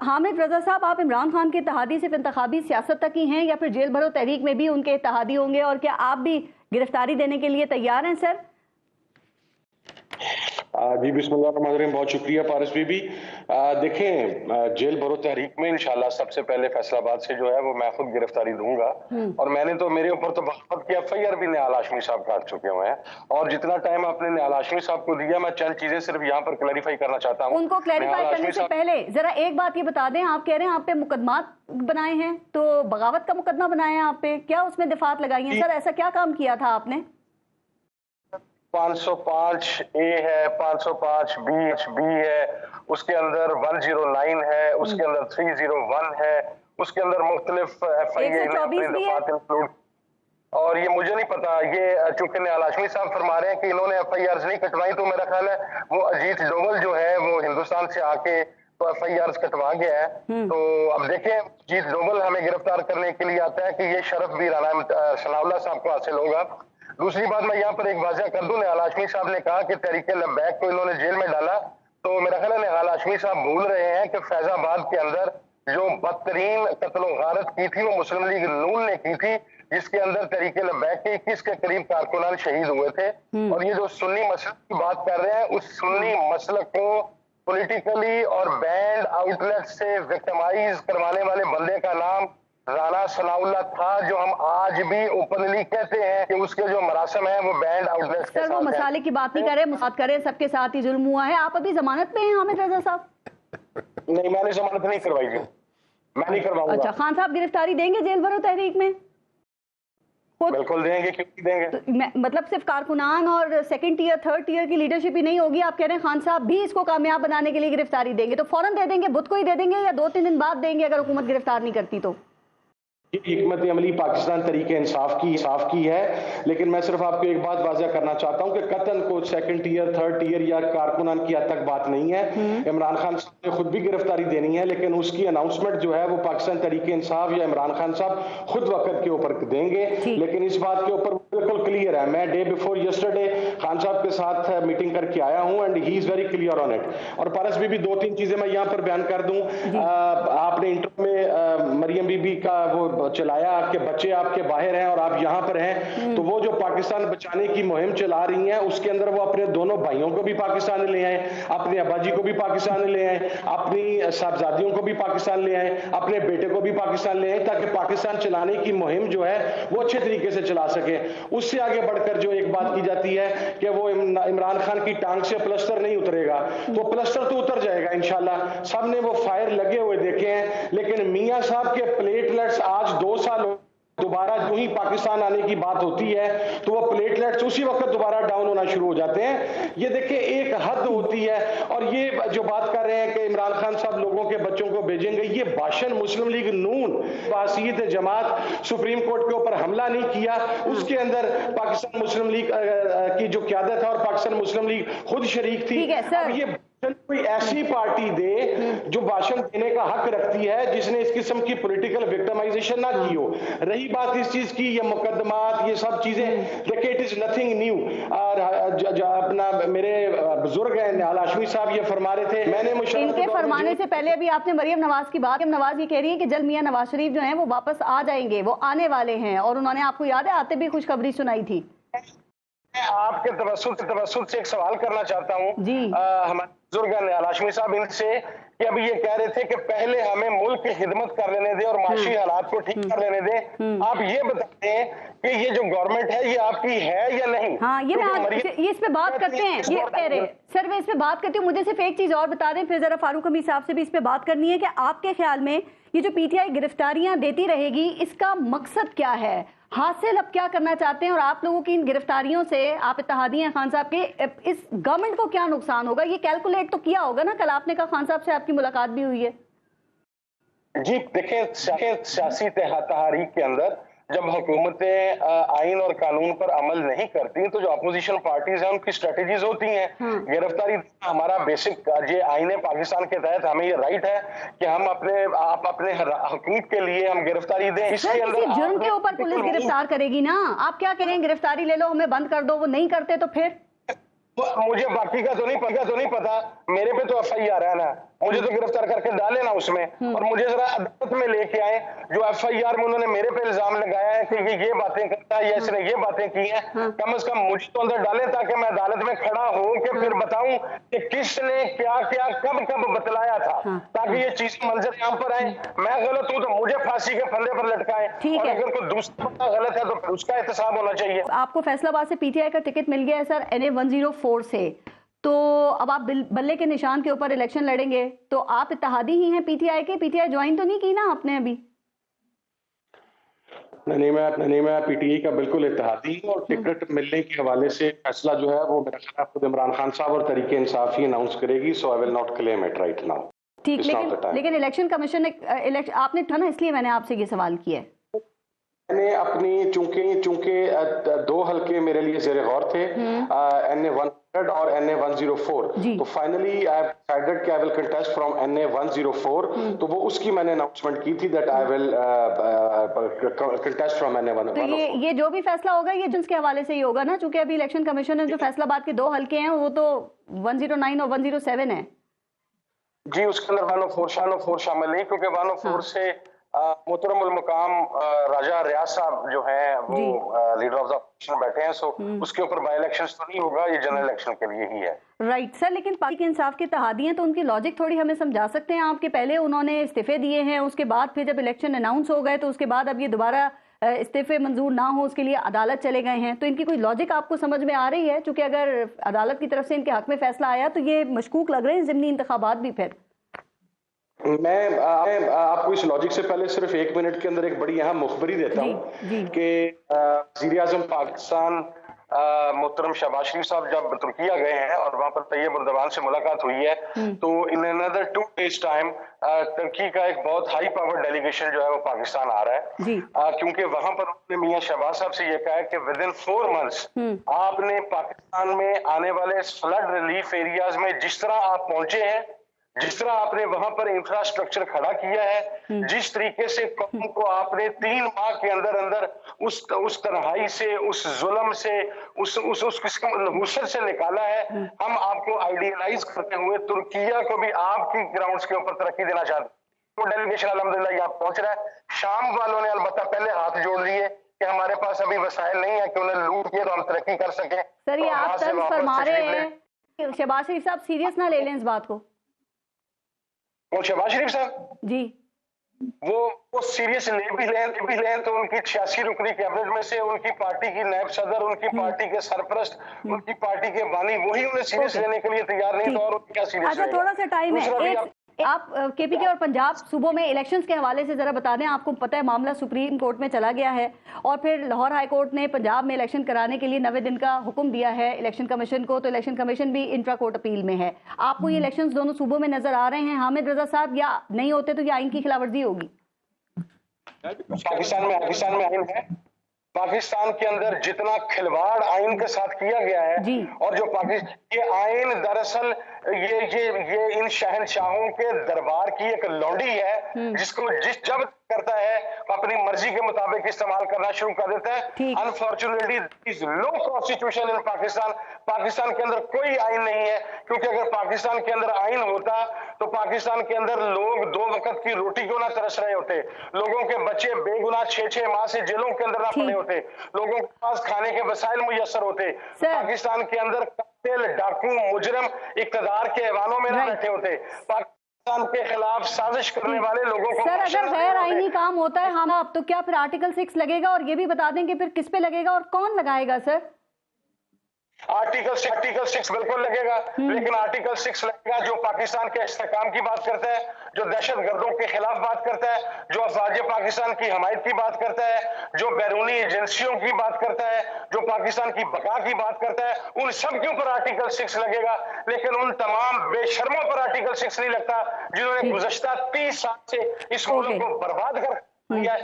हामिद रजा साहब, आप इमरान खान के इत्तेहादी सिर्फ इंतखाबी सियासत तक ही हैं या फिर जेल भरो तहरीक में भी उनके इत्तेहादी होंगे, और क्या आप भी गिरफ्तारी देने के लिए तैयार हैं सर? जी बिस्मिल्लाहिर्रहमानिर्रहीम, बहुत शुक्रिया पारस बीबी। देखें, जेल भरो तहरीक में इंशाल्लाह सबसे पहले फैसलाबाद से जो है वो मैं खुद गिरफ्तारी दूंगा, और मैंने तो मेरे ऊपर तो बगावत की FIR भी निहाल हाशमी साहब काट चुके हुए हैं, और जितना टाइम आपने निहाल हाशमी साहब को दिया, मैं चंद चीजें सिर्फ यहाँ पर क्लैरिफाई करना चाहता हूँ। उनको क्लैरिफाई करने से पहले जरा एक बात ये बता दें, आप कह रहे हैं आप पे मुकदमात बनाए हैं, तो बगावत का मुकदमा बनाया है आप पे, क्या उसमें दिफात लगाई है सर? ऐसा क्या काम किया था आपने? 505A है, 505B है, उसके अंदर 109 है, उसके अंदर 301 है, उसके अंदर मुख्तलिफ FIR, और ये मुझे नहीं पता, ये चूंकि निहाल हाशमी साहब फरमा रहे हैं कि इन्होंने FIRs नहीं कटवाई, तो मेरा ख्याल है वो अजीत डोवल जो है वो हिंदुस्तान से आके तो FIRs कटवा गया है। तो अब देखें, अजीत डोवल हमें गिरफ्तार करने के लिए आता है कि ये शरफ भी राना सनाउल्लाह साहब को हासिल होगा। दूसरी बात मैं यहाँ पर एक वाज़ह कर दूं, निहाल हाशमी साहब ने कहा कि तहरीक लब्बैक को इन्होंने जेल में डाला, तो मेरा ख्याल है निहाल हाशमी साहब भूल रहे हैं कि फैजाबाद के अंदर जो बदतरीन कत्ल गारत की थी वो मुस्लिम लीग नून ने की थी, जिसके अंदर तहरीक लब्बैक के 21 के करीब कारकुनान शहीद हुए थे। और ये जो सुन्नी मसलक की बात कर रहे हैं, उस सुन्नी मसलक को पॉलिटिकली और बैंड आउटलेट से विक्टिमाइज करवाने वाले बंदे का नाम राना सनाउल्लाह था, जो हम आज भी ओपनली कहते हैं कि उसके जो मरासम है वो बैंड आउटलेट के साथ। सर वो मसाले की बात नहीं कर रहे, बात करें सबके साथ ही जुल्म हुआ है। आप अभी जमानत पे हैं हामिद रजा साहब? नहीं, मैंने जमानत नहीं करवाई जी, मैं नहीं करवाऊंगा। अच्छा, खान साहब गिरफ्तारी देंगे जेल भरो तहरीक में? बिल्कुल देंगे, क्यों देंगे? तो मतलब सिर्फ कारकुनान और सेकंड टीयर थर्ड टीयर की लीडरशिप ही नहीं होगी, आप कह रहे हैं खान साहब भी इसको कामयाब बनाने के लिए गिरफ्तारी देंगे? तो फौरन दे देंगे, बुध को ही दे देंगे या 2-3 दिन बाद देंगे अगर हुकूमत गिरफ्तार नहीं करती तो? हिकमत अमली पाकिस्तान तरीके इंसाफ की है, लेकिन मैं सिर्फ आपको एक बात वाज़ह करना चाहता हूं कि कत्ल को सेकंड टीयर थर्ड टीयर या कारकुनान की हद तक बात नहीं है। इमरान खान साहब ने खुद भी गिरफ्तारी देनी है, लेकिन उसकी अनाउंसमेंट जो है वो पाकिस्तान तरीके इंसाफ या इमरान खान साहब खुद वक्त के ऊपर देंगे। लेकिन इस बात के ऊपर बिल्कुल क्लियर है, मैं डे बिफोर यस्टरडे खान साहब के साथ मीटिंग करके आया हूं and he is very clear on it. और पारस बीबी 2-3 चीजें मैं यहाँ पर बयान कर दूं। आपने इंटर में मरियम बीबी का वो चलाया, आपके बच्चे आपके बाहर हैं और आप यहाँ पर हैं, तो वो जो पाकिस्तान बचाने की मुहिम चला रही हैं उसके अंदर वो अपने दोनों भाइयों को भी पाकिस्तान ले आए, अपने अब्बाजी को भी पाकिस्तान ले आए, अपनी साहबजादियों को भी पाकिस्तान ले आए, अपने बेटे को भी पाकिस्तान ले आए, ताकि पाकिस्तान चलाने की मुहिम जो है वो अच्छे तरीके से चला सके। उससे आगे बढ़कर जो एक बात की जाती है कि वो इमरान खान की टांग से प्लस्तर नहीं उतरेगा, तो प्लस्तर तो उतर जाएगा इंशाल्लाह। सबने वो फायर लगे हुए देखे हैं, लेकिन मियां साहब के प्लेटलेट्स आज 2 साल दोबारा जो ही पाकिस्तान आने की बात होती है तो वो प्लेटलेट्स उसी वक्त दोबारा डाउन होना शुरू हो जाते हैं। ये देखिए एक हद होती है। और ये जो बात कर रहे हैं कि इमरान खान साहब लोगों के बच्चों को भेजेंगे, ये भाषण मुस्लिम लीग नून बासियत जमात सुप्रीम कोर्ट के ऊपर हमला नहीं किया, उसके अंदर पाकिस्तान मुस्लिम लीग की जो क्यादत है और पाकिस्तान मुस्लिम लीग खुद शरीक थी। अब ये कोई ऐसी पार्टी दे जो भाषण देने का हक रखती है, जिसने इस किस्म की पॉलिटिकल विक्टिमाइजेशन ना की हो। रही बात इस चीज की, ये मुकदमात ये सब चीजें, देखिए इट इज नथिंग न्यू। और अपना मेरे बुजुर्ग हैं निहाल हाशमी साहब ये फरमा रहे थे, मैंने इनके फरमाने से पहले अभी आपने मरियम नवाज की बात, नवाज ये कह रही है कि जल्द मियां नवाज शरीफ जो है वो वापस आ जाएंगे, वो आने वाले हैं, और उन्होंने आपको याद है आते भी खुशखबरी सुनाई थी। आपके तवस्सुत से एक सवाल करना चाहता हूँ हमारे बुजुर्ग निहाल हाशमी साहब इनसे, कि अभी ये कह रहे थे कि पहले हमें मुल्क की खिदमत कर लेने दे और माशी हालात को ठीक कर लेने दे। आप ये बताते हैं कि ये जो गवर्नमेंट है ये आपकी है या नहीं? हाँ, ये इस पे बात करते हैं, ये कह रहे सर, मैं इस पे बात करती हूँ। मुझे सिर्फ एक चीज और बता दें, फिर जरा फारूक हमीद साहब से भी इस पे बात करनी है कि आपके ख्याल में ये जो PTI गिरफ्तारियां देती रहेगी, इसका मकसद क्या है, हासिल अब क्या करना चाहते हैं, और आप लोगों की इन गिरफ्तारियों से, आप इत्तेहादी हैं खान साहब के, इस गवर्नमेंट को क्या नुकसान होगा? ये कैलकुलेट तो किया होगा ना? कल आपने कहा खान साहब से आपकी मुलाकात भी हुई है। जी देखिए, सियासी तहरीक के अंदर जब हुकूमतें आइन और कानून पर अमल नहीं करती तो जो अपोजिशन पार्टीज हैं उनकी स्ट्रेटेजीज होती हैं। गिरफ्तारी हमारा बेसिक ये आइन पाकिस्तान के तहत हमें ये राइट है कि हम अपने हकूक के लिए हम गिरफ्तारी दें। इसके अंदर जुर्म के ऊपर पुलिस गिरफ्तार करेगी ना? आप क्या करें, गिरफ्तारी ले लो हमें बंद कर दो, वो नहीं करते तो फिर? मुझे बाकी का तो नहीं पता, मेरे पे तो FIR है ना। मुझे तो गिरफ्तार करके डाले ना उसमें, और मुझे जरा अदालत में लेके आए। जो FIR में उन्होंने मेरे पे इल्जाम लगाया है कि ये बातें करता है या इसने ये बातें की हैं, कम से कम मुझे तो अंदर डाले ताकि मैं अदालत में खड़ा हूं कि फिर बताऊं कि किसने क्या क्या कब कब बतलाया था, ताकि ये चीज मंजर आम पर आए। मैं गलत हूं तो मुझे फांसी के फंदे पर लटकाएं, और अगर कोई दूसरा गलत है तो फिर उसका एहतसाब होना चाहिए। आपको फैसलाबाद से PTI का टिकट मिल गया है सर NA 104 से, तो अब आप बल्ले के निशान के ऊपर इलेक्शन लड़ेंगे, तो आप इत्तेहादी ही हैं PTI के? PTI ज्वाइन तो नहीं की ना आपने अभी? नहीं, मैं PTI का बिल्कुल इत्तेहादी हूँ, और टिकट मिलने के हवाले से फैसला जो है वो मेरा ख्याल खुद इमरान खान साहब और तरीके इंसाफ ही अनाउंस करेगी। So I will not claim it right now. ठीक, लेकिन इलेक्शन कमीशन ने आपने था ना, इसलिए मैंने आपसे ये सवाल किया है। मैंने अपनी चूंकि 2 हल्के मेरे लिए ज़ेरे गौर थे, NA 100 और NA 104, तो फाइनली आई हैव डिसाइडेड कि I will contest from NA 104, तो वो उसकी मैंने अनाउंसमेंट की थी that I will contest from NA 104। तो ये जो भी फैसला होगा ये जिनके हवाले से ही होगा ना, चूंकि अभी इलेक्शन कमीशन ने जो फैसलाबाद के 2 हल्के हैं वो तो 109 और 107 है जी, उसके अंदर 104 शामिल नहीं, क्योंकि 104 से मोहतरम उल मुकाम राजा रियाज साहब जो हैं वो लीडर ऑफ द अपोजिशन बैठे हैं, सो उसके ऊपर बाई इलेक्शंस तो नहीं होगा, ये जनरल इलेक्शन के लिए ही है। राइट सर, लेकिन पार्टी के इंसाफ के इत्तेहादी हैं तो उनकी लॉजिक थोड़ी हमें समझा सकते हैं आप? कि पहले उन्होंने इस्तीफे दिए हैं, उसके बाद फिर जब इलेक्शन अनाउंस हो गए तो उसके बाद अब ये दोबारा इस्तीफे मंजूर ना हो उसके लिए अदालत चले गए हैं, तो इनकी कोई लॉजिक आपको समझ में आ रही है? क्योंकि अगर अदालत की तरफ से इनके हक में फैसला आया तो ये मशकूक लग रहे हैं ज़िमनी इंतखाबात भी। फिर मैं आपको इस लॉजिक से पहले सिर्फ 1 मिनट के अंदर एक बड़ी अहम मुखबरी देता हूँ कि वज़ीर आज़म पाकिस्तान मोहतरम शहबाज शरीफ साहब जब तुर्किया गए हैं और वहां पर तैयब उर्दवान से मुलाकात हुई है, तो इन अनदर 2 days टाइम तुर्की का एक बहुत हाई पावर डेलीगेशन जो है वो पाकिस्तान आ रहा है, क्योंकि वहां पर उन्होंने मियां शहबाज साहब से ये कहा है कि विद इन 4 months आपने पाकिस्तान में आने वाले फ्लड रिलीफ एरियाज में जिस तरह आप पहुंचे हैं, जिस तरह आपने वहां पर इंफ्रास्ट्रक्चर खड़ा किया है, जिस तरीके से कौम को आपने 3 माह के अंदर अंदर उस तन्हाई से, उस जुल्म से, उस वुसअत से निकाला है, हम आपको आइडियलाइज करते हुए तुर्किया को भी आपकी ग्राउंड्स के ऊपर तरक्की देना चाहते हैं। तो डेलीगेशन अल्हम्दुलिल्लाह यहाँ पहुंच रहा है। शाम वालों ने अलबत्ता पहले हाथ जोड़ लिए कि हमारे पास अभी वसाइल नहीं है कि उन्हें लूट किए तो हम तरक्की कर सके। सर ये आप तर्ज फरमा रहे हैं, शहबाज शरीफ साहब सीरियस ना ले लें इस बात को। वो शहबाज शरीफ साहब जी वो सीरियस ले भी लें तो उनकी 86 रुकनी कैबिनेट में से उनकी पार्टी की नायब सदर, उनकी पार्टी के सरपरस्त, उनकी पार्टी के बानी, वही उन्हें सीरियस लेने के लिए तैयार नहीं, तो और क्या सीरियस? अच्छा, थोड़ा सा टाइम है। आप KPK और पंजाब सूबों में इलेक्शंस के हवाले से जरा बता दें। आपको पता है मामला सुप्रीम कोर्ट में चला गया है और फिर लाहौर हाई कोर्ट ने पंजाब में इलेक्शन कराने के लिए 90 दिन का हुक्म दिया है इलेक्शन कमीशन को, तो इलेक्शन कमीशन भी इंट्रा कोर्ट अपील में है। आपको ये इलेक्शंस दोनों सूबों में नजर आ रहे हैं हामिद रजा साहब, या नहीं होते तो ये आइन की खिलाफवर्जी होगी? पाकिस्तान में आइन है, पाकिस्तान के अंदर जितना खिलवाड़ आइन के साथ किया गया है, और जो ये आइन दरअसल ये इन शहनशाहों के दरबार की एक लौंडी है, जिसको जब करता है अपनी मर्जी के मुताबिक इस्तेमाल करना शुरू कर देता है। Unfortunately is low constitution in Pakistan. Pakistan के अंदर कोई आइन नहीं है, क्योंकि अगर पाकिस्तान के अंदर आइन होता तो पाकिस्तान के अंदर लोग 2 वक्त की रोटी क्यों ना तरस रहे होते, लोगों के बच्चे बेगुनाह 6-6 माह से जेलों के अंदर ना पड़े होते, लोगों के पास खाने के वसाइल मुयस्सर होते, पाकिस्तान के अंदर कातिल, डाकू, मुजरिम इक्तदार के ऐवानों में ना बैठे होते, पाकिस्तान के खिलाफ साजिश करने वाले लोगों को। सर अगर गैर आईनी काम होता है हम अब, तो क्या फिर आर्टिकल 6 लगेगा? और ये भी बता दें कि फिर किस पे लगेगा और कौन लगाएगा? सर आर्टिकल 6 बिल्कुल लगेगा, लेकिन आर्टिकल 6 लगेगा जो पाकिस्तान के इस्तेहकाम की बात करता है, जो दहशतगर्दों के खिलाफ बात करता है, जो अफवाज पाकिस्तान की हमायत की बात करता है, जो बैरूनी एजेंसियों की बात करता है, जो पाकिस्तान की बका की बात करता है, उन सब के ऊपर आर्टिकल 6 लगेगा। लेकिन उन तमाम बेशर्मों पर आर्टिकल 6 नहीं लगता जिन्होंने गुज़श्ता 30 साल से इस मुल्क को बर्बाद कर दिया है।